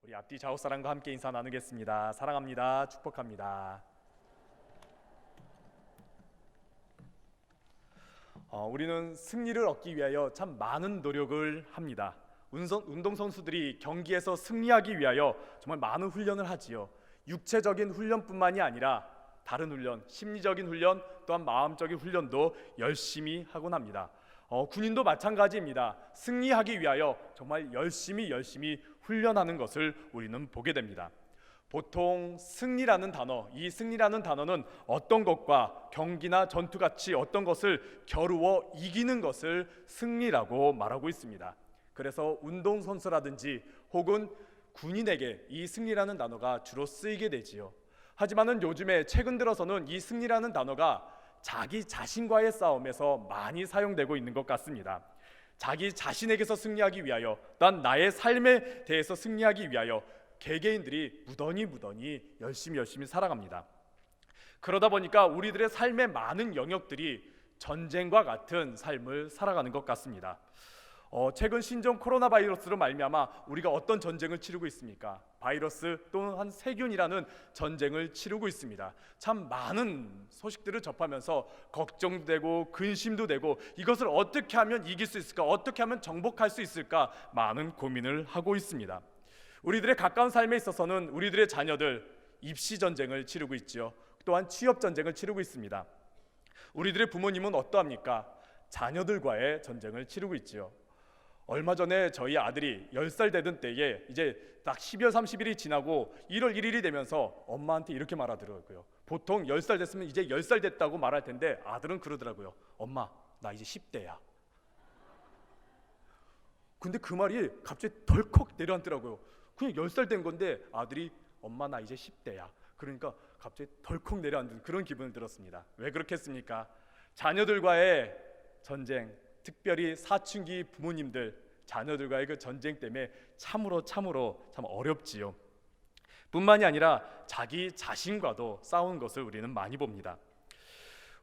우리 앞뒤 좌우 사람과 함께 인사 나누겠습니다. 사랑합니다. 축복합니다. 우리는 승리를 얻기 위하여 참 많은 노력을 합니다. 운동선수들이 경기에서 승리하기 위하여 정말 많은 훈련을 하지요. 육체적인 훈련뿐만이 아니라 다른 훈련, 심리적인 훈련, 또한 마음적인 훈련도 열심히 하곤 합니다. 군인도 마찬가지입니다. 승리하기 위하여 정말 열심히 훈련하는 것을 우리는 보게 됩니다. 보통 승리라는 단어, 이 승리라는 단어는 어떤 것과 경기나 전투같이 어떤 것을 겨루어 이기는 것을 승리라고 말하고 있습니다. 그래서 운동선수라든지 혹은 군인에게 이 승리라는 단어가 주로 쓰이게 되지요. 하지만은 요즘에 최근 들어서는 이 승리라는 단어가 자기 자신과의 싸움에서 많이 사용되고 있는 것 같습니다. 자기 자신에게서 승리하기 위하여, 또한 나의 삶에 대해서 승리하기 위하여 개개인들이 무던히 열심히 살아갑니다. 그러다 보니까 우리들의 삶의 많은 영역들이 전쟁과 같은 삶을 살아가는 것 같습니다. 최근 신종 코로나 바이러스로 말미암아 우리가 어떤 전쟁을 치르고 있습니까? 바이러스 또는 세균이라는 전쟁을 치르고 있습니다. 참 많은 소식들을 접하면서 걱정도 되고 근심도 되고 이것을 어떻게 하면 이길 수 있을까? 어떻게 하면 정복할 수 있을까? 많은 고민을 하고 있습니다. 우리들의 가까운 삶에 있어서는 우리들의 자녀들 입시 전쟁을 치르고 있지요. 또한 취업 전쟁을 치르고 있습니다. 우리들의 부모님은 어떠합니까? 자녀들과의 전쟁을 치르고 있지요. 얼마 전에 저희 아들이 10살 되던 때에 이제 딱 12월 30일이 지나고 1월 1일이 되면서 엄마한테 이렇게 말하더라고요. 보통 10살 됐으면 이제 10살 됐다고 말할 텐데 아들은 그러더라고요. 엄마, 나 이제 10대야. 근데 그 말이 갑자기 덜컥 내려앉더라고요. 그냥 10살 된 건데 아들이 엄마 나 이제 10대야. 그러니까 갑자기 덜컥 내려앉은 그런 기분을 들었습니다. 왜 그렇겠습니까? 자녀들과의 전쟁, 특별히 사춘기 부모님들 자녀들과의 그 전쟁 때문에 참으로 참 어렵지요. 뿐만이 아니라 자기 자신과도 싸우는 것을 우리는 많이 봅니다.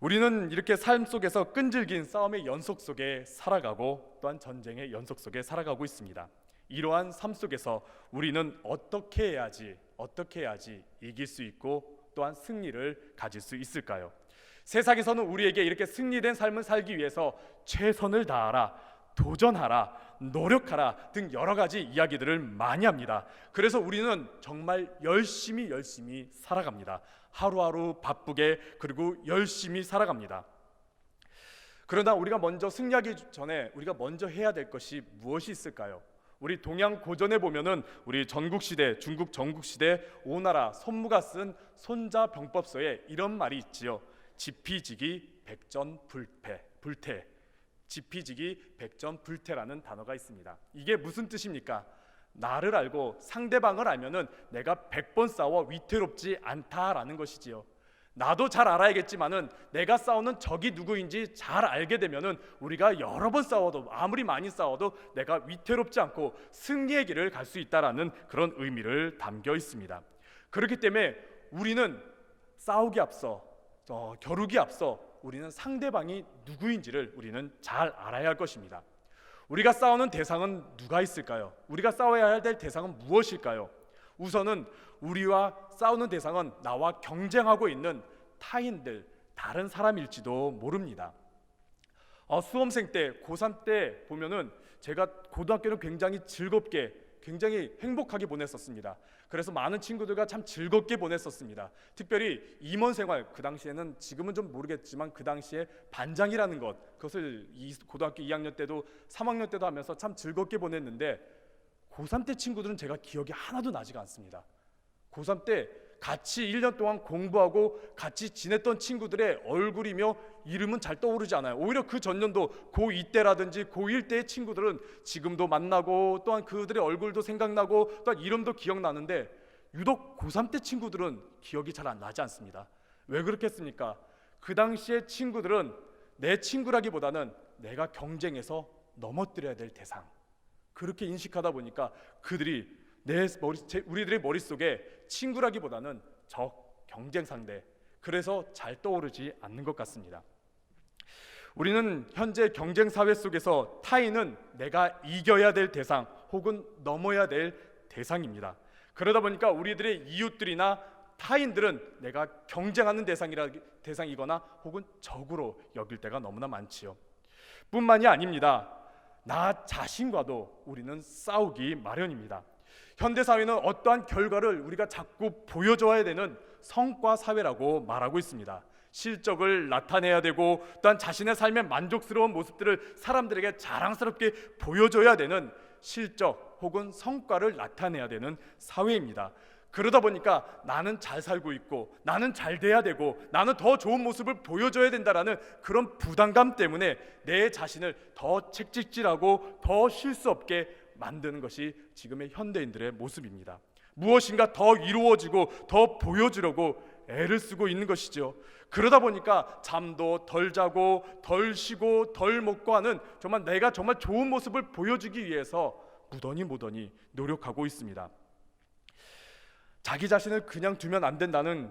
우리는 이렇게 삶 속에서 끈질긴 싸움의 연속 속에 살아가고 또한 전쟁의 연속 속에 살아가고 있습니다. 이러한 삶 속에서 우리는 어떻게 해야지 이길 수 있고 또한 승리를 가질 수 있을까요? 세상에서는 우리에게 이렇게 승리된 삶을 살기 위해서 최선을 다하라, 도전하라, 노력하라 등 여러 가지 이야기들을 많이 합니다. 그래서 우리는 정말 열심히 살아갑니다. 하루하루 바쁘게 그리고 열심히 살아갑니다. 그러나 우리가 먼저 승리하기 전에 우리가 먼저 해야 될 것이 무엇이 있을까요? 우리 동양 고전에 보면은 우리 전국시대, 중국 전국시대 오나라 손무가 쓴 손자병법서에 이런 말이 있지요. 지피지기 백전불태. 지피지기 백전불태라는 단어가 있습니다. 이게 무슨 뜻입니까? 나를 알고 상대방을 알면은 내가 100번 싸워 위태롭지 않다라는 것이지요. 나도 잘 알아야겠지만은 내가 싸우는 적이 누구인지 잘 알게 되면은 우리가 여러 번 싸워도 아무리 많이 싸워도 내가 위태롭지 않고 승리의 길을 갈 수 있다라는 그런 의미를 담겨 있습니다. 그렇기 때문에 우리는 싸우기 앞서 겨루기 앞서 우리는 상대방이 누구인지를 우리는 잘 알아야 할 것입니다. 우리가 싸우는 대상은 누가 있을까요? 우리가 싸워야 될 대상은 무엇일까요? 우선은 우리와 싸우는 대상은 나와 경쟁하고 있는 타인들, 다른 사람일지도 모릅니다. 수험생 때, 고3 때 보면은 제가 고등학교를 굉장히 즐겁게, 굉장히 행복하게 보냈었습니다. 그래서 많은 친구들과 참 즐겁게 보냈었습니다. 특별히 임원 생활, 그 당시에는 지금은 좀 모르겠지만 그 당시에 반장이라는 것, 그것을 고등학교 2학년 때도 3학년 때도 하면서 참 즐겁게 보냈는데 고3 때 친구들은 제가 기억이 하나도 나지가 않습니다. 고3 때 같이 1년 동안 공부하고 같이 지냈던 친구들의 얼굴이며 이름은 잘 떠오르지 않아요. 오히려 그 전년도 고2 때라든지 고1 때의 친구들은 지금도 만나고 또한 그들의 얼굴도 생각나고 또한 이름도 기억나는데 유독 고3 때 친구들은 기억이 잘 안 나지 않습니다. 왜 그렇겠습니까? 그 당시의 친구들은 내 친구라기보다는 내가 경쟁에서 넘어뜨려야 될 대상, 그렇게 인식하다 보니까 그들이 우리들의 머릿속에 친구라기보다는 적, 경쟁 상대, 그래서 잘 떠오르지 않는 것 같습니다. 우리는 현재 경쟁 사회 속에서 타인은 내가 이겨야 될 대상 혹은 넘어야 될 대상입니다. 그러다 보니까 우리들의 이웃들이나 타인들은 내가 경쟁하는 대상이거나 혹은 적으로 여길 때가 너무나 많지요. 뿐만이 아닙니다. 나 자신과도 우리는 싸우기 마련입니다. 현대사회는 어떠한 결과를 우리가 자꾸 보여줘야 되는 성과 사회라고 말하고 있습니다. 실적을 나타내야 되고 또한 자신의 삶의 만족스러운 모습들을 사람들에게 자랑스럽게 보여줘야 되는 실적 혹은 성과를 나타내야 되는 사회입니다. 그러다 보니까 나는 잘 살고 있고 나는 잘 돼야 되고 나는 더 좋은 모습을 보여줘야 된다라는 그런 부담감 때문에 내 자신을 더 책찍질하고 더 쉴 수 없게 만드는 것이 지금의 현대인들의 모습입니다. 무엇인가 더 이루어지고 더 보여주려고 애를 쓰고 있는 것이죠. 그러다 보니까 잠도 덜 자고 덜 쉬고 덜 먹고 하는 내가 정말 좋은 모습을 보여주기 위해서 무던히 노력하고 있습니다. 자기 자신을 그냥 두면 안 된다는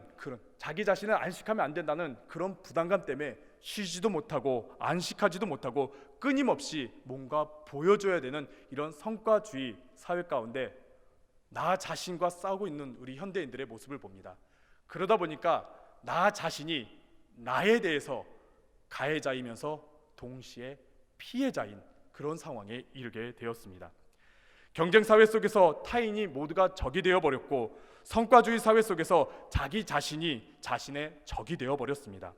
자기 자신을 안식하면 안 된다는 그런 부담감 때문에 쉬지도 못하고 안식하지도 못하고 끊임없이 뭔가 보여줘야 되는 이런 성과주의 사회 가운데 나 자신과 싸우고 있는 우리 현대인들의 모습을 봅니다. 그러다 보니까 나 자신이 나에 대해서 가해자이면서 동시에 피해자인 그런 상황에 이르게 되었습니다. 경쟁사회 속에서 타인이 모두가 적이 되어버렸고 성과주의 사회 속에서 자기 자신이 자신의 적이 되어버렸습니다.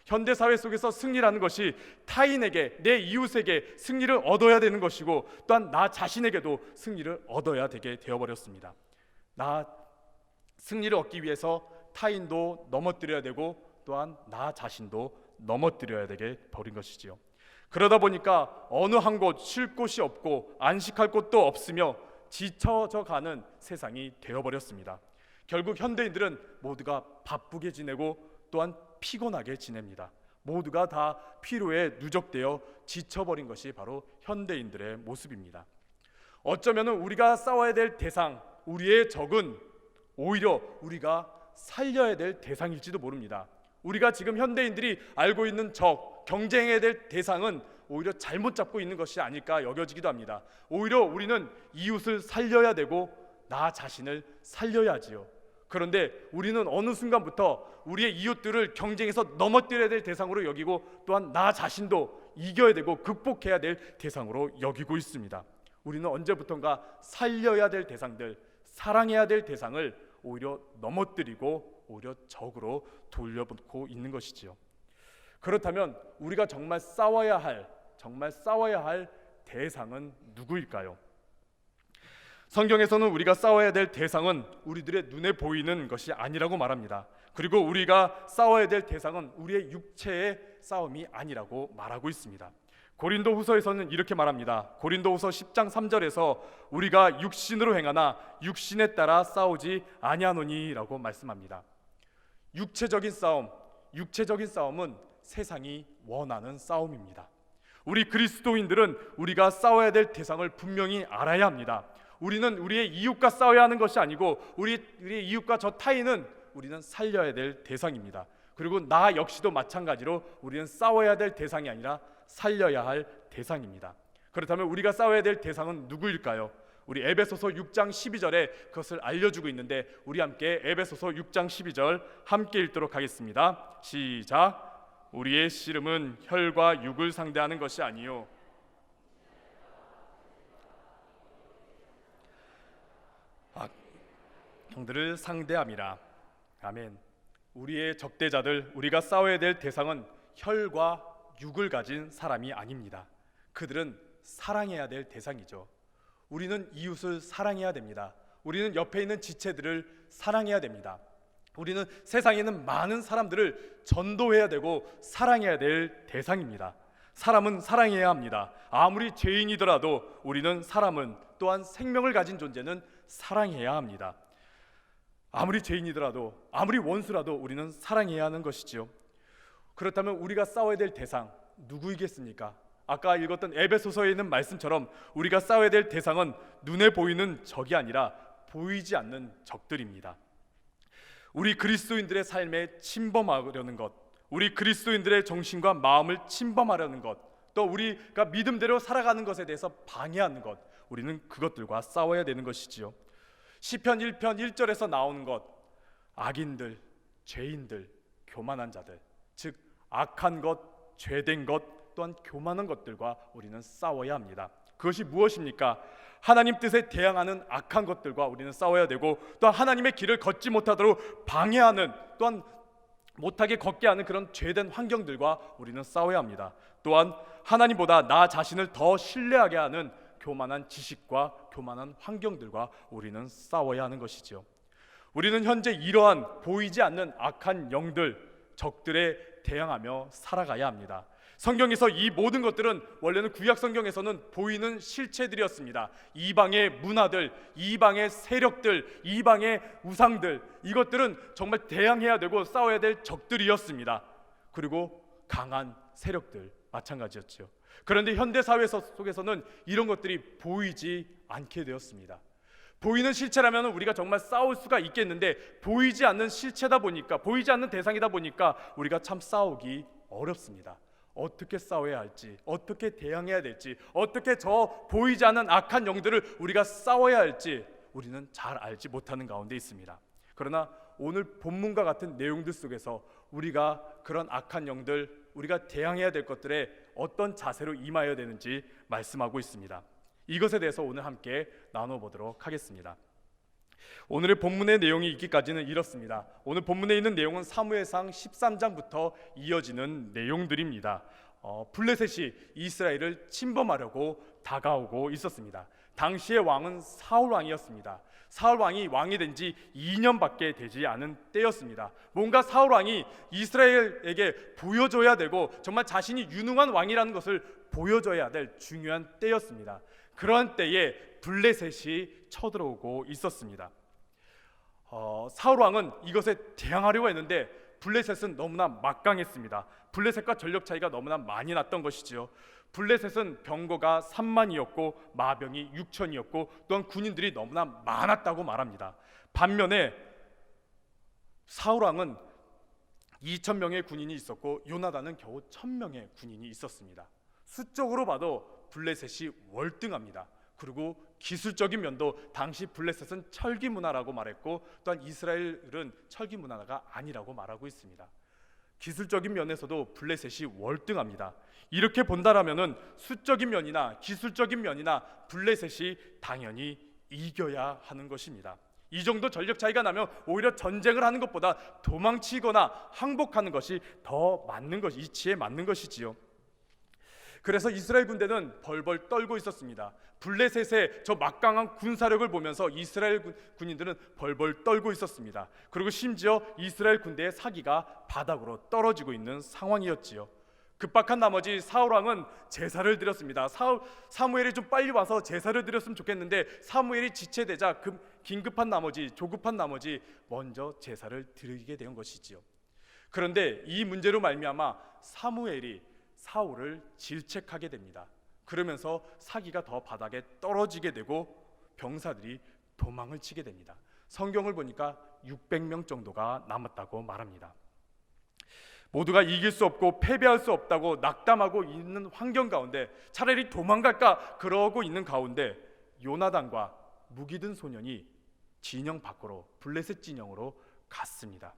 현대사회 속에서 승리라는 것이 타인에게, 내 이웃에게 승리를 얻어야 되는 것이고 또한 나 자신에게도 승리를 얻어야 되게 되어버렸습니다. 승리를 얻기 위해서 타인도 넘어뜨려야 되고 또한 나 자신도 넘어뜨려야 되게 버린 것이지요. 그러다 보니까 어느 한 곳 쉴 곳이 없고 안식할 곳도 없으며 지쳐져 가는 세상이 되어버렸습니다. 결국 현대인들은 모두가 바쁘게 지내고 또한 피곤하게 지냅니다. 모두가 다 피로에 누적되어 지쳐버린 것이 바로 현대인들의 모습입니다. 어쩌면 우리가 싸워야 될 대상, 우리의 적은 오히려 우리가 살려야 될 대상일지도 모릅니다. 우리가 지금 현대인들이 알고 있는 적, 경쟁해야 될 대상은 오히려 잘못 잡고 있는 것이 아닐까 여겨지기도 합니다. 오히려 우리는 이웃을 살려야 되고 나 자신을 살려야 하지요. 그런데 우리는 어느 순간부터 우리의 이웃들을 경쟁에서 넘어뜨려야 될 대상으로 여기고 또한 나 자신도 이겨야 되고 극복해야 될 대상으로 여기고 있습니다. 우리는 언제부턴가 살려야 될 대상들, 사랑해야 될 대상을 오히려 넘어뜨리고 오히려 적으로 돌려놓고 있는 것이지요. 그렇다면 우리가 정말 싸워야 할 대상은 누구일까요? 성경에서는 우리가 싸워야 될 대상은 우리들의 눈에 보이는 것이 아니라고 말합니다. 그리고 우리가 싸워야 될 대상은 우리의 육체의 싸움이 아니라고 말하고 있습니다. 고린도후서에서는 이렇게 말합니다. 고린도후서 10장 3절에서 우리가 육신으로 행하나 육신에 따라 싸우지 아니하노니라고 말씀합니다. 육체적인 싸움은 세상이 원하는 싸움입니다. 우리 그리스도인들은 우리가 싸워야 될 대상을 분명히 알아야 합니다. 우리는 우리의 이웃과 싸워야 하는 것이 아니고 우리의 이웃과 저 타인은 우리는 살려야 될 대상입니다. 그리고 나 역시도 마찬가지로 우리는 싸워야 될 대상이 아니라 살려야 할 대상입니다. 그렇다면 우리가 싸워야 될 대상은 누구일까요? 우리 에베소서 6장 12절에 그것을 알려주고 있는데 우리 함께 에베소서 6장 12절 함께 읽도록 하겠습니다. 시작. 우리의 씨름은 혈과 육을 상대하는 것이 아니요 형들을 상대함이라. 아멘. 우리의 적대자들, 우리가 싸워야 될 대상은 혈과 육을 가진 사람이 아닙니다. 그들은 사랑해야 될 대상이죠. 우리는 이웃을 사랑해야 됩니다. 우리는 옆에 있는 지체들을 사랑해야 됩니다. 우리는 세상에 있는 많은 사람들을 전도해야 되고 사랑해야 될 대상입니다. 사람은 사랑해야 합니다. 아무리 죄인이더라도 우리는 사람은 또한 생명을 가진 존재는 사랑해야 합니다. 아무리 죄인이더라도 아무리 원수라도 우리는 사랑해야 하는 것이지요. 그렇다면 우리가 싸워야 될 대상 누구이겠습니까? 아까 읽었던 에베소서에 있는 말씀처럼 우리가 싸워야 될 대상은 눈에 보이는 적이 아니라 보이지 않는 적들입니다. 우리 그리스도인들의 삶에 침범하려는 것, 우리 그리스도인들의 정신과 마음을 침범하려는 것, 또 우리가 믿음대로 살아가는 것에 대해서 방해하는 것, 우리는 그것들과 싸워야 되는 것이지요. 시편 1편 1절에서 나오는 것, 악인들, 죄인들, 교만한 자들, 즉 악한 것, 죄된 것, 또한 교만한 것들과 우리는 싸워야 합니다. 그것이 무엇입니까? 하나님 뜻에 대항하는 악한 것들과 우리는 싸워야 되고, 또한 하나님의 길을 걷지 못하도록 방해하는, 또한 못하게 걷게 하는 그런 죄된 환경들과 우리는 싸워야 합니다. 또한 하나님보다 나 자신을 더 신뢰하게 하는 교만한 지식과 교만한 환경들과 우리는 싸워야 하는 것이죠. 우리는 현재 이러한 보이지 않는 악한 영들, 적들에 대항하며 살아가야 합니다. 성경에서 이 모든 것들은 원래는 구약 성경에서는 보이는 실체들이었습니다. 이방의 문화들, 이방의 세력들, 이방의 우상들, 이것들은 정말 대항해야 되고 싸워야 될 적들이었습니다. 그리고 강한 세력들 마찬가지였죠. 그런데 현대 사회 속에서는 이런 것들이 보이지 않게 되었습니다. 보이는 실체라면 우리가 정말 싸울 수가 있겠는데, 보이지 않는 실체다 보니까, 보이지 않는 대상이다 보니까 우리가 참 싸우기 어렵습니다. 어떻게 싸워야 할지, 어떻게 대항해야 될지, 어떻게 저 보이지 않는 악한 영들을 우리가 싸워야 할지 우리는 잘 알지 못하는 가운데 있습니다. 그러나 오늘 본문과 같은 내용들 속에서 우리가 그런 악한 영들, 우리가 대항해야 될 것들에 어떤 자세로 임하여야 되는지 말씀하고 있습니다. 이것에 대해서 오늘 함께 나눠보도록 하겠습니다. 오늘의 본문의 내용이 있기까지는 이렇습니다. 오늘 본문에 있는 내용은 사무엘상 13장부터 이어지는 내용들입니다. 블레셋이 이스라엘을 침범하려고 다가오고 있었습니다. 당시의 왕은 사울 왕이었습니다. 사울 왕이 왕이 된 지 2년밖에 되지 않은 때였습니다. 뭔가 사울 왕이 이스라엘에게 보여줘야 되고 정말 자신이 유능한 왕이라는 것을 보여줘야 될 중요한 때였습니다. 그런 때에 블레셋이 쳐들어오고 있었습니다. 사울 왕은 이것에 대항하려고 했는데 블레셋은 너무나 막강했습니다. 블레셋과 전력 차이가 너무나 많이 났던 것이지요. 블레셋은 병거가 3만이었고 마병이 6천이었고 또한 군인들이 너무나 많았다고 말합니다. 반면에 사울 왕은 2,000명의 군인이 있었고 요나단은 겨우 1,000명의 군인이 있었습니다. 수적으로 봐도 블레셋이 월등합니다. 그리고 기술적인 면도 당시 블레셋은 철기 문화라고 말했고 또한 이스라엘은 철기 문화가 아니라고 말하고 있습니다. 기술적인 면에서도 블레셋이 월등합니다. 이렇게 본다라면은 수적인 면이나 기술적인 면이나 블레셋이 당연히 이겨야 하는 것입니다. 이 정도 전력 차이가 나면 오히려 전쟁을 하는 것보다 도망치거나 항복하는 것이 더 맞는 것이, 이치에 맞는 것이지요. 그래서 이스라엘 군대는 벌벌 떨고 있었습니다. 블레셋의 저 막강한 군사력을 보면서 이스라엘 군인들은 벌벌 떨고 있었습니다. 그리고 심지어 이스라엘 군대의 사기가 바닥으로 떨어지고 있는 상황이었지요. 급박한 나머지 사울 왕은 제사를 드렸습니다. 사무엘이 좀 빨리 와서 제사를 드렸으면 좋겠는데 사무엘이 지체되자 긴급한 나머지, 조급한 나머지 먼저 제사를 드리게 된 것이지요. 그런데 이 문제로 말미암아 사무엘이 사울을 질책하게 됩니다. 그러면서 사기가 더 바닥에 떨어지게 되고 병사들이 도망을 치게 됩니다. 성경을 보니까 600명 정도가 남았다고 말합니다. 모두가 이길 수 없고 패배할 수 없다고 낙담하고 있는 환경 가운데 차라리 도망갈까 그러고 있는 가운데 요나단과 무기 든 소년이 진영 밖으로, 블레셋 진영으로 갔습니다.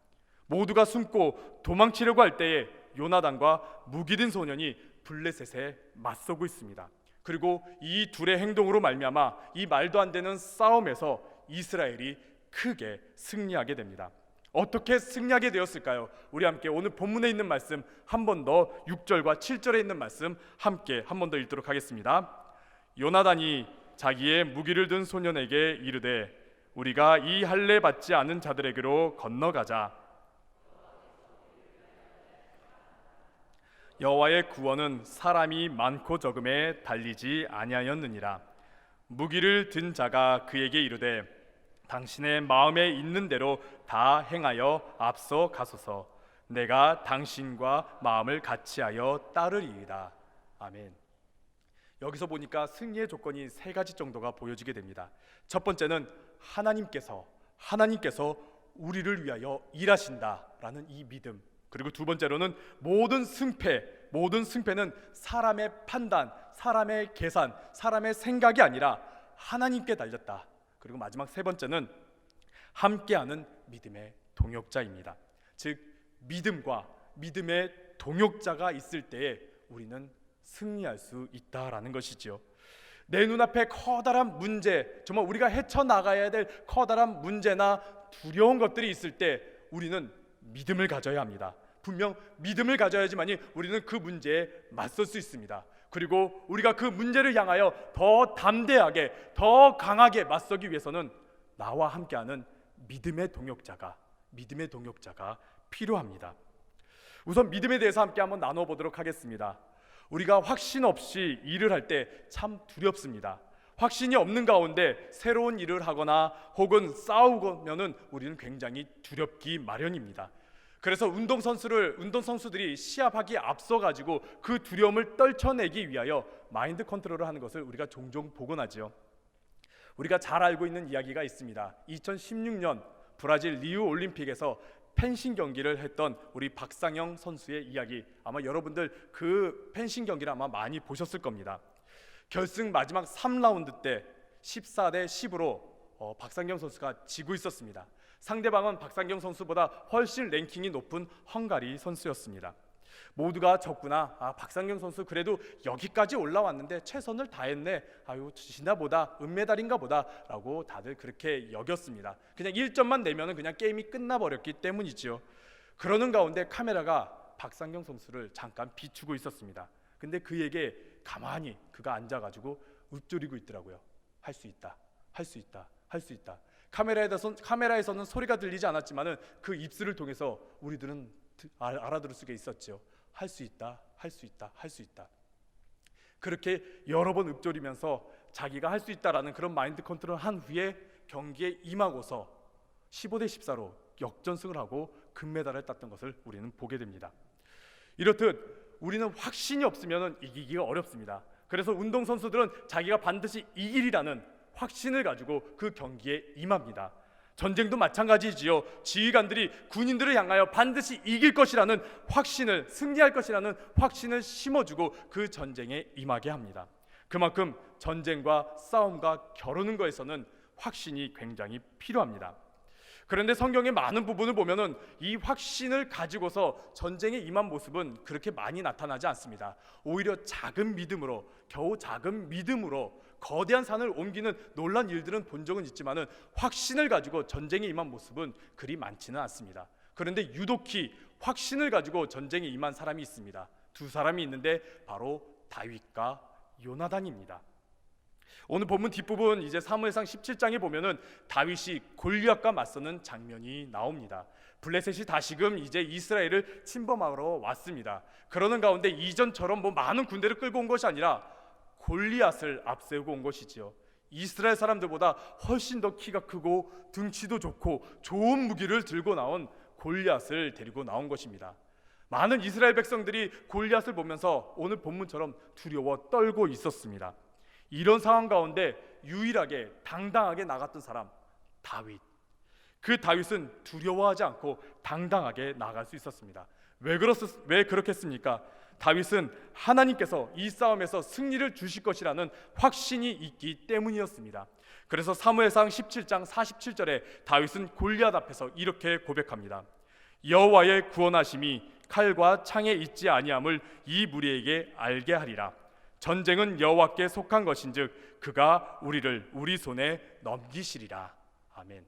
모두가 숨고 도망치려고 할 때에 요나단과 무기 든 소년이 블레셋에 맞서고 있습니다. 그리고 이 둘의 행동으로 말미암아 이 말도 안 되는 싸움에서 이스라엘이 크게 승리하게 됩니다. 어떻게 승리하게 되었을까요? 우리 함께 오늘 본문에 있는 말씀 한 번 더 6절과 7절에 있는 말씀 함께 한 번 더 읽도록 하겠습니다. 요나단이 자기의 무기를 든 소년에게 이르되 우리가 이 할례 받지 않은 자들에게로 건너가자. 여호와의 구원은 사람이 많고 적음에 달리지 아니하였느니라. 무기를 든 자가 그에게 이르되 당신의 마음에 있는 대로 다 행하여 앞서 가소서. 내가 당신과 마음을 같이하여 따르리이다. 아멘. 여기서 보니까 승리의 조건이 세 가지 정도가 보여지게 됩니다. 첫 번째는 하나님께서 우리를 위하여 일하신다라는 이 믿음. 그리고 두 번째로는 모든 승패는 사람의 판단, 사람의 계산, 사람의 생각이 아니라 하나님께 달렸다. 그리고 마지막 세 번째는 함께하는 믿음의 동역자입니다. 즉 믿음과 믿음의 동역자가 있을 때에 우리는 승리할 수 있다라는 것이죠. 내 눈앞에 커다란 문제, 정말 우리가 헤쳐나가야 될 커다란 문제나 두려운 것들이 있을 때 우리는 믿음을 가져야 합니다. 분명 믿음을 가져야지만이 우리는 그 문제에 맞설 수 있습니다. 그리고 우리가 그 문제를 향하여 더 담대하게, 더 강하게 맞서기 위해서는 나와 함께하는 믿음의 동역자가 필요합니다. 우선 믿음에 대해서 함께 한번 나눠보도록 하겠습니다. 우리가 확신 없이 일을 할 때 참 두렵습니다. 확신이 없는 가운데 새로운 일을 하거나 혹은 싸우면은 우리는 굉장히 두렵기 마련입니다. 그래서 운동선수들이 시합하기에 앞서 가지고 그 두려움을 떨쳐내기 위하여 마인드 컨트롤을 하는 것을 우리가 종종 보곤 하죠. 우리가 잘 알고 있는 이야기가 있습니다. 2016년 브라질 리우 올림픽에서 펜싱 경기를 했던 우리 박상영 선수의 이야기, 아마 여러분들 그 펜싱 경기를 아마 많이 보셨을 겁니다. 결승 마지막 3라운드 때 14대 10으로 박상영 선수가 지고 있었습니다. 상대방은 박상경 선수보다 훨씬 랭킹이 높은 헝가리 선수였습니다. 모두가 졌구나, 박상경 선수 그래도 여기까지 올라왔는데 최선을 다했네, 아유 지나 보다, 은메달인가 보다 라고 다들 그렇게 여겼습니다. 그냥 1점만 내면 그냥 게임이 끝나버렸기 때문이죠. 그러는 가운데 카메라가 박상경 선수를 잠깐 비추고 있었습니다. 근데 그에게 가만히 그가 앉아가지고 읊조리고 있더라고요. 할 수 있다, 할 수 있다, 할 수 있다. 카메라에서는 소리가 들리지 않았지만은 그 입술을 통해서 우리들은 알아들을 수가 있었죠. 할 수 있다, 할 수 있다, 할 수 있다. 그렇게 여러 번 읊조리면서 자기가 할 수 있다라는 그런 마인드 컨트롤을 한 후에 경기에 임하고서 15대 14로 역전승을 하고 금메달을 땄던 것을 우리는 보게 됩니다. 이렇듯 우리는 확신이 없으면 이기기가 어렵습니다. 그래서 운동선수들은 자기가 반드시 이기리라는 확신을 가지고 그 경기에 임합니다. 전쟁도 마찬가지지요. 지휘관들이 군인들을 향하여 반드시 이길 것이라는 확신을, 승리할 것이라는 확신을 심어주고 그 전쟁에 임하게 합니다. 그만큼 전쟁과 싸움과 겨루는 것에서는 확신이 굉장히 필요합니다. 그런데 성경의 많은 부분을 보면은 이 확신을 가지고서 전쟁에 임한 모습은 그렇게 많이 나타나지 않습니다. 오히려 작은 믿음으로, 겨우 작은 믿음으로 거대한 산을 옮기는 놀란 일들은 본 적은 있지만은 확신을 가지고 전쟁에 임한 모습은 그리 많지는 않습니다. 그런데 유독히 확신을 가지고 전쟁에 임한 사람이 있습니다. 두 사람이 있는데 바로 다윗과 요나단입니다. 오늘 본문 뒷부분 이제 사무엘상 17장에 보면은 다윗이 골리앗과 맞서는 장면이 나옵니다. 블레셋이 다시금 이제 이스라엘을 침범하러 왔습니다. 그러는 가운데 이전처럼 많은 군대를 끌고 온 것이 아니라 골리앗을 앞세우고 온 것이지요. 이스라엘 사람들보다 훨씬 더 키가 크고 등치도 좋고 좋은 무기를 들고 나온 골리앗을 데리고 나온 것입니다. 많은 이스라엘 백성들이 골리앗을 보면서 오늘 본문처럼 두려워 떨고 있었습니다. 이런 상황 가운데 유일하게 당당하게 나갔던 사람, 다윗. 그 다윗은 두려워하지 않고 당당하게 나갈 수 있었습니다. 왜 그렇겠습니까? 다윗은 하나님께서 이 싸움에서 승리를 주실 것이라는 확신이 있기 때문이었습니다. 그래서 사무엘상 17장 47절에 다윗은 골리앗 앞에서 이렇게 고백합니다. 여호와의 구원하심이 칼과 창에 있지 아니함을 이 무리에게 알게 하리라. 전쟁은 여호와께 속한 것인즉 그가 우리를 우리 손에 넘기시리라. 아멘.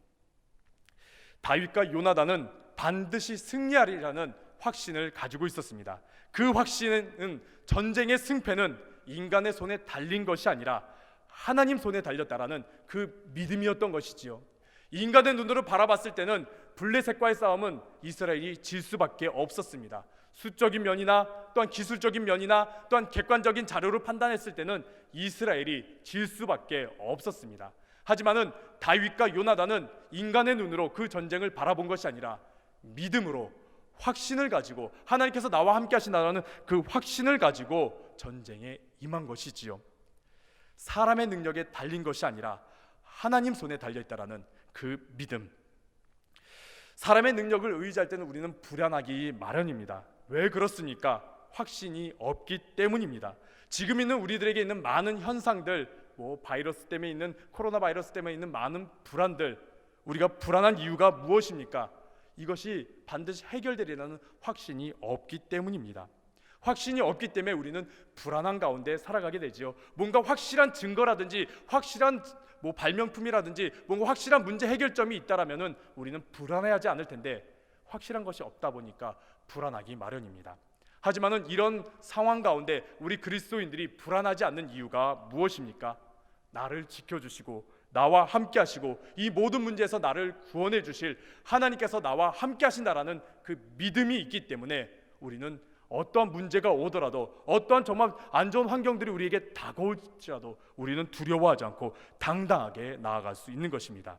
다윗과 요나단은 반드시 승리하리라는 확신을 가지고 있었습니다. 그 확신은 전쟁의 승패는 인간의 손에 달린 것이 아니라 하나님 손에 달렸다라는 그 믿음이었던 것이지요. 인간의 눈으로 바라봤을 때는 블레셋과의 싸움은 이스라엘이 질 수밖에 없었습니다. 수적인 면이나 또한 기술적인 면이나 또한 객관적인 자료로 판단했을 때는 이스라엘이 질 수밖에 없었습니다. 하지만은 다윗과 요나단은 인간의 눈으로 그 전쟁을 바라본 것이 아니라 믿음으로 확신을 가지고 하나님께서 나와 함께 하신다는 그 확신을 가지고 전쟁에 임한 것이지요. 사람의 능력에 달린 것이 아니라 하나님 손에 달려있다라는 그 믿음. 사람의 능력을 의지할 때는 우리는 불안하기 마련입니다. 왜 그렇습니까? 확신이 없기 때문입니다. 지금 있는 우리들에게 있는 많은 현상들, 바이러스 때문에 있는 코로나 바이러스 때문에 있는 많은 불안들, 우리가 불안한 이유가 무엇입니까? 이것이 반드시 해결되리라는 확신이 없기 때문입니다. 확신이 없기 때문에 우리는 불안한 가운데 살아가게 되지요. 뭔가 확실한 증거라든지 확실한 발명품이라든지 뭔가 확실한 문제 해결점이 있다라면은 우리는 불안해하지 않을 텐데 확실한 것이 없다 보니까 불안하기 마련입니다. 하지만은 이런 상황 가운데 우리 그리스도인들이 불안하지 않는 이유가 무엇입니까? 나를 지켜주시고 나와 함께 하시고 이 모든 문제에서 나를 구원해 주실 하나님께서 나와 함께 하신다라는 그 믿음이 있기 때문에 우리는 어떠한 문제가 오더라도 어떠한 정말 안 좋은 환경들이 우리에게 다가올지라도 우리는 두려워하지 않고 당당하게 나아갈 수 있는 것입니다.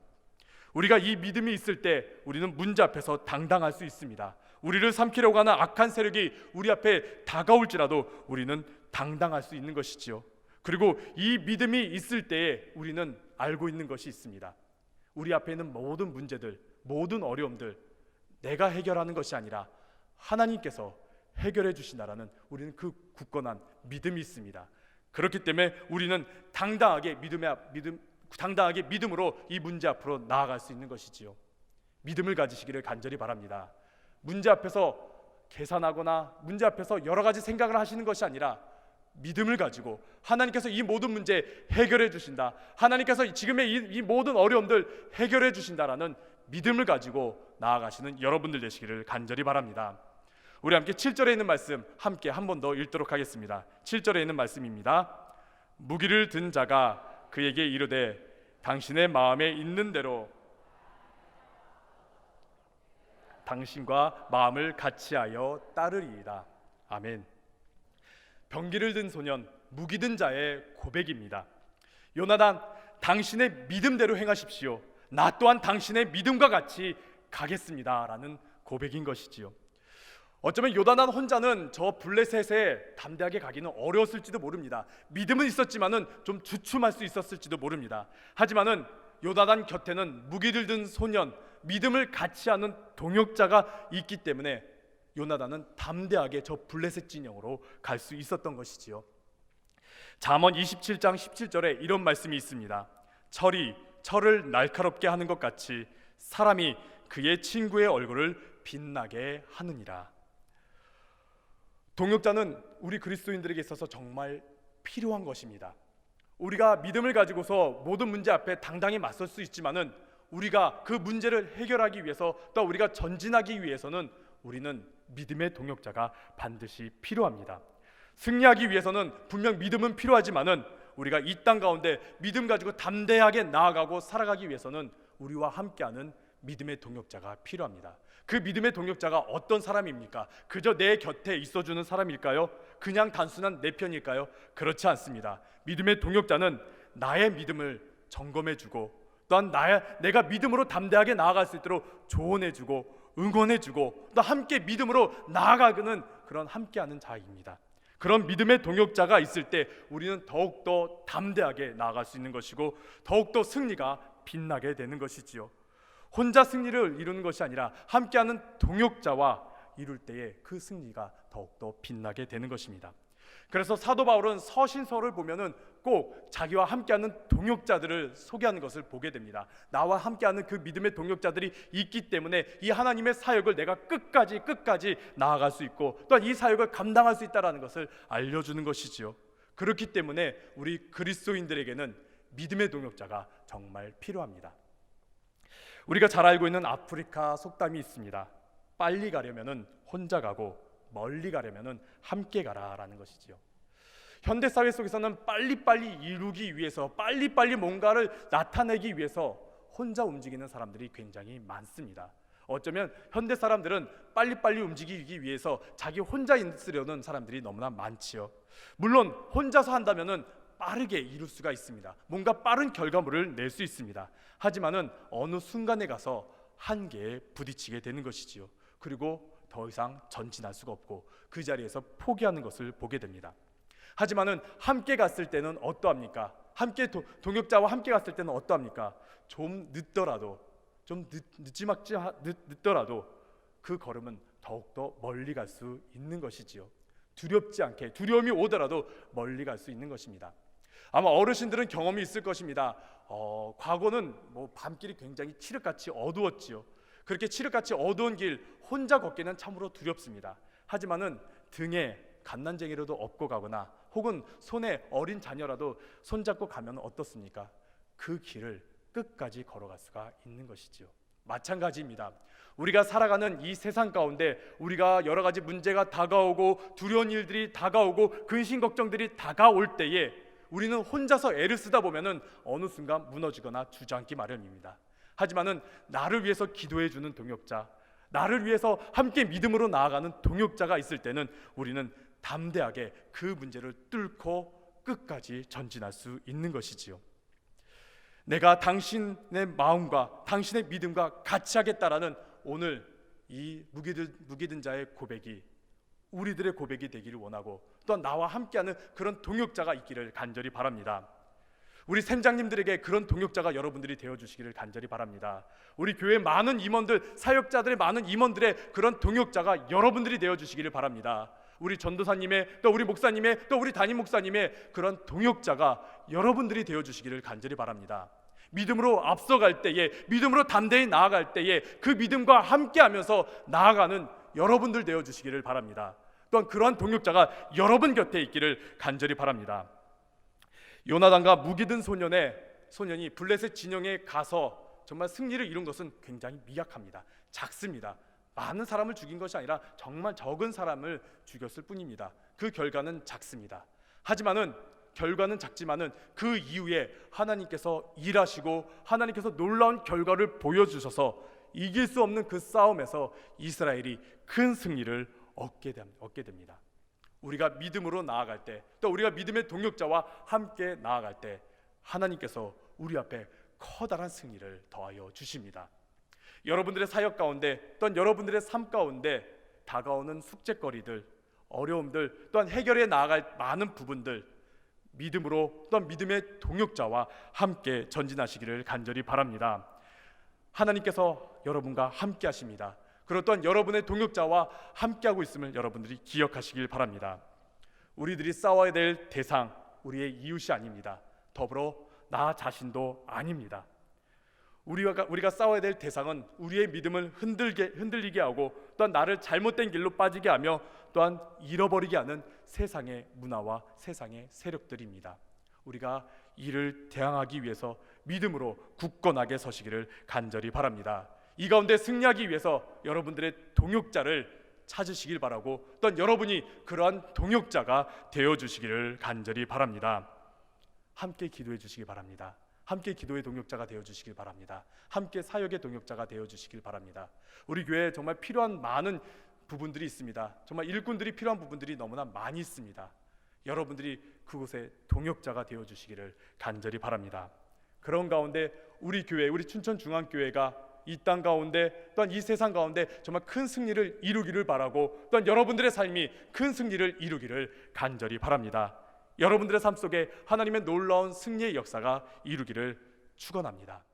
우리가 이 믿음이 있을 때 우리는 문제 앞에서 당당할 수 있습니다. 우리를 삼키려고 하는 악한 세력이 우리 앞에 다가올지라도 우리는 당당할 수 있는 것이지요. 그리고 이 믿음이 있을 때에 우리는 알고 있는 것이 있습니다. 우리 앞에 있는 모든 문제들, 모든 어려움들 내가 해결하는 것이 아니라 하나님께서 해결해 주신다라는 우리는 그 굳건한 믿음이 있습니다. 그렇기 때문에 우리는 당당하게 믿음으로 이 문제 앞으로 나아갈 수 있는 것이지요. 믿음을 가지시기를 간절히 바랍니다. 문제 앞에서 계산하거나 문제 앞에서 여러 가지 생각을 하시는 것이 아니라 믿음을 가지고 하나님께서 이 모든 문제 해결해 주신다, 하나님께서 지금의 이 모든 어려움들 해결해 주신다라는 믿음을 가지고 나아가시는 여러분들 되시기를 간절히 바랍니다. 우리 함께 7절에 있는 말씀 함께 한 번 더 읽도록 하겠습니다. 7절에 있는 말씀입니다. 무기를 든 자가 그에게 이르되 당신의 마음에 있는 대로 당신과 마음을 같이하여 따르리이다. 아멘. 병기를 든 소년, 무기 든 자의 고백입니다. 요나단, 당신의 믿음대로 행하십시오. 나 또한 당신의 믿음과 같이 가겠습니다 라는 고백인 것이지요. 어쩌면 요나단 혼자는 저 블레셋에 담대하게 가기는 어려웠을지도 모릅니다. 믿음은 있었지만은 좀 주춤할 수 있었을지도 모릅니다. 하지만은 요나단 곁에는 무기를 든 소년, 믿음을 같이 하는 동역자가 있기 때문에 요나단은 담대하게 저 블레셋 진영으로 갈 수 있었던 것이지요. 잠언 27장 17절에 이런 말씀이 있습니다. 철이 철을 날카롭게 하는 것 같이 사람이 그의 친구의 얼굴을 빛나게 하느니라. 동역자는 우리 그리스도인들에게 있어서 정말 필요한 것입니다. 우리가 믿음을 가지고서 모든 문제 앞에 당당히 맞설 수 있지만은 우리가 그 문제를 해결하기 위해서 또 우리가 전진하기 위해서는 우리는 믿음의 동역자가 반드시 필요합니다. 승리하기 위해서는 분명 믿음은 필요하지만은 우리가 이 땅 가운데 믿음 가지고 담대하게 나아가고 살아가기 위해서는 우리와 함께하는 믿음의 동역자가 필요합니다. 그 믿음의 동역자가 어떤 사람입니까? 그저 내 곁에 있어주는 사람일까요? 그냥 단순한 내 편일까요? 그렇지 않습니다. 믿음의 동역자는 나의 믿음을 점검해주고 또한 내가 믿음으로 담대하게 나아갈 수 있도록 조언해주고 응원해주고 또 함께 믿음으로 나아가는 그런 함께하는 자입니다. 그런 믿음의 동역자가 있을 때 우리는 더욱더 담대하게 나아갈 수 있는 것이고 더욱더 승리가 빛나게 되는 것이지요. 혼자 승리를 이루는 것이 아니라 함께하는 동역자와 이룰 때에 그 승리가 더욱더 빛나게 되는 것입니다. 그래서 사도 바울은 서신서를 보면은 꼭 자기와 함께하는 동역자들을 소개하는 것을 보게 됩니다. 나와 함께하는 그 믿음의 동역자들이 있기 때문에 이 하나님의 사역을 내가 끝까지 나아갈 수 있고 또한 이 사역을 감당할 수 있다는 것을 알려주는 것이지요. 그렇기 때문에 우리 그리스도인들에게는 믿음의 동역자가 정말 필요합니다. 우리가 잘 알고 있는 아프리카 속담이 있습니다. 빨리 가려면은 혼자 가고 멀리 가려면은 함께 가라라는 것이지요. 현대 사회 속에서는 빨리빨리 이루기 위해서 빨리빨리 뭔가를 나타내기 위해서 혼자 움직이는 사람들이 굉장히 많습니다. 어쩌면 현대 사람들은 빨리빨리 움직이기 위해서 자기 혼자 있으려는 사람들이 너무나 많지요. 물론 혼자서 한다면은 빠르게 이룰 수가 있습니다. 뭔가 빠른 결과물을 낼 수 있습니다. 하지만은 어느 순간에 가서 한계에 부딪히게 되는 것이지요. 그리고 더 이상 전진할 수가 없고 그 자리에서 포기하는 것을 보게 됩니다. 하지만은 함께 갔을 때는 어떠합니까? 함께 동역자와 함께 갔을 때는 어떠합니까? 좀 늦더라도 늦더라도 그 걸음은 더욱더 멀리 갈 수 있는 것이지요. 두렵지 않게 두려움이 오더라도 멀리 갈 수 있는 것입니다. 아마 어르신들은 경험이 있을 것입니다. 과거는 밤길이 굉장히 칠흑같이 어두웠지요. 그렇게 칠흑같이 어두운 길 혼자 걷기는 참으로 두렵습니다. 하지만은 등에 갓난쟁이라도 업고 가거나 혹은 손에 어린 자녀라도 손잡고 가면 어떻습니까? 그 길을 끝까지 걸어갈 수가 있는 것이지요. 마찬가지입니다. 우리가 살아가는 이 세상 가운데 우리가 여러 가지 문제가 다가오고 두려운 일들이 다가오고 근심 걱정들이 다가올 때에 우리는 혼자서 애를 쓰다 보면은 어느 순간 무너지거나 주저앉기 마련입니다. 하지만은 나를 위해서 기도해 주는 동역자, 나를 위해서 함께 믿음으로 나아가는 동역자가 있을 때는 우리는 담대하게 그 문제를 뚫고 끝까지 전진할 수 있는 것이지요. 내가 당신의 마음과 당신의 믿음과 같이 하겠다라는 오늘 이 무기든 자의 고백이 우리들의 고백이 되기를 원하고 또한 나와 함께하는 그런 동역자가 있기를 간절히 바랍니다. 우리 샘장님들에게 그런 동역자가 여러분들이 되어주시기를 간절히 바랍니다. 우리 교회 많은 임원들, 사역자들의 많은 임원들의 그런 동역자가 여러분들이 되어주시기를 바랍니다. 우리 전도사님의 또 우리 목사님의 또 우리 담임 목사님의 그런 동역자가 여러분들이 되어주시기를 간절히 바랍니다. 믿음으로 앞서갈 때에, 믿음으로 담대히 나아갈 때에 그 믿음과 함께하면서 나아가는 여러분들 되어주시기를 바랍니다. 또한 그러한 동역자가 여러분 곁에 있기를 간절히 바랍니다. 요나단과 무기든 소년이 블레셋 진영에 가서 정말 승리를 이룬 것은 굉장히 미약합니다. 작습니다. 많은 사람을 죽인 것이 아니라 정말 적은 사람을 죽였을 뿐입니다. 그 결과는 작습니다. 하지만은 결과는 작지만은 그 이후에 하나님께서 일하시고 하나님께서 놀라운 결과를 보여주셔서 이길 수 없는 그 싸움에서 이스라엘이 큰 승리를 얻게 됩니다. 우리가 믿음으로 나아갈 때, 또 우리가 믿음의 동역자와 함께 나아갈 때 하나님께서 우리 앞에 커다란 승리를 더하여 주십니다. 여러분들의 사역 가운데 또한 여러분들의 삶 가운데 다가오는 숙제거리들, 어려움들 또한 해결해 나아갈 많은 부분들 믿음으로 또한 믿음의 동역자와 함께 전진하시기를 간절히 바랍니다. 하나님께서 여러분과 함께 하십니다. 그리고 또한 여러분의 동역자와 함께하고 있음을 여러분들이 기억하시길 바랍니다. 우리들이 싸워야 될 대상, 우리의 이웃이 아닙니다. 더불어 나 자신도 아닙니다. 우리가 싸워야 될 대상은 우리의 믿음을 흔들리게 하고 또한 나를 잘못된 길로 빠지게 하며 또한 잃어버리게 하는 세상의 문화와 세상의 세력들입니다. 우리가 이를 대항하기 위해서 믿음으로 굳건하게 서시기를 간절히 바랍니다. 이 가운데 승리하기 위해서 여러분들의 동역자를 찾으시길 바라고 또한 여러분이 그러한 동역자가 되어주시기를 간절히 바랍니다. 함께 기도해 주시기 바랍니다. 함께 기도의 동역자가 되어주시길 바랍니다. 함께 사역의 동역자가 되어주시길 바랍니다. 우리 교회에 정말 필요한 많은 부분들이 있습니다. 정말 일꾼들이 필요한 부분들이 너무나 많이 있습니다. 여러분들이 그곳에 동역자가 되어주시기를 간절히 바랍니다. 그런 가운데 우리 교회, 우리 춘천중앙교회가 이 땅 가운데 또한 이 세상 가운데 정말 큰 승리를 이루기를 바라고 또한 여러분들의 삶이 큰 승리를 이루기를 간절히 바랍니다. 여러분들의 삶 속에 하나님의 놀라운 승리의 역사가 이루기를 축원합니다.